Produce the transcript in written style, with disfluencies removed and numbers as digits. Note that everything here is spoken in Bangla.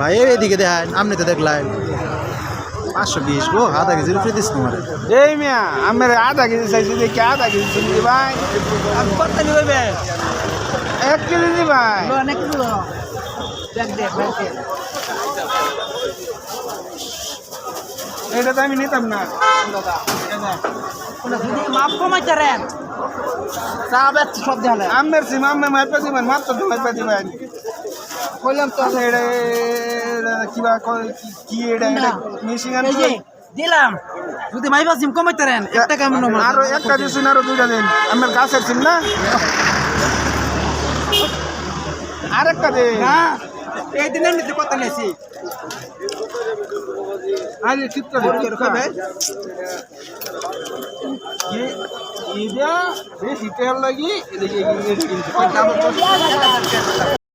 ভাই এদিকে দেখেন আপনি তো দেখলেন 520 গো আধা কেজির উপরে দিস তোমার এই মিয়া আমার আধা কেজি চাইছি দেখি আধা কেজি চিনি ভাই কত নিবে 1 কেজি দি ভাই অনেক দেখ দেখ এটা তো আমি নিতাম না মাপ কমাইতে রেন চা বেচ সব জানে আমের সিম আম্মে মাইপা দিবেন মাত্র তো মাইপা দিবেন কইলাম তো এটা কিবা কি এটা মিশিং আন দিলাম যদি মাইবা সিম কমাইতে রেন 1 টাকা আমি নমা আর একটা দিন আর দুইটা দিন আমার গাছের সিম না আরেকটা দে না এই দিন এমনিতে কত নেছি আরে চিত্র ভাই এটা বেশি তেল লাগি এদিকে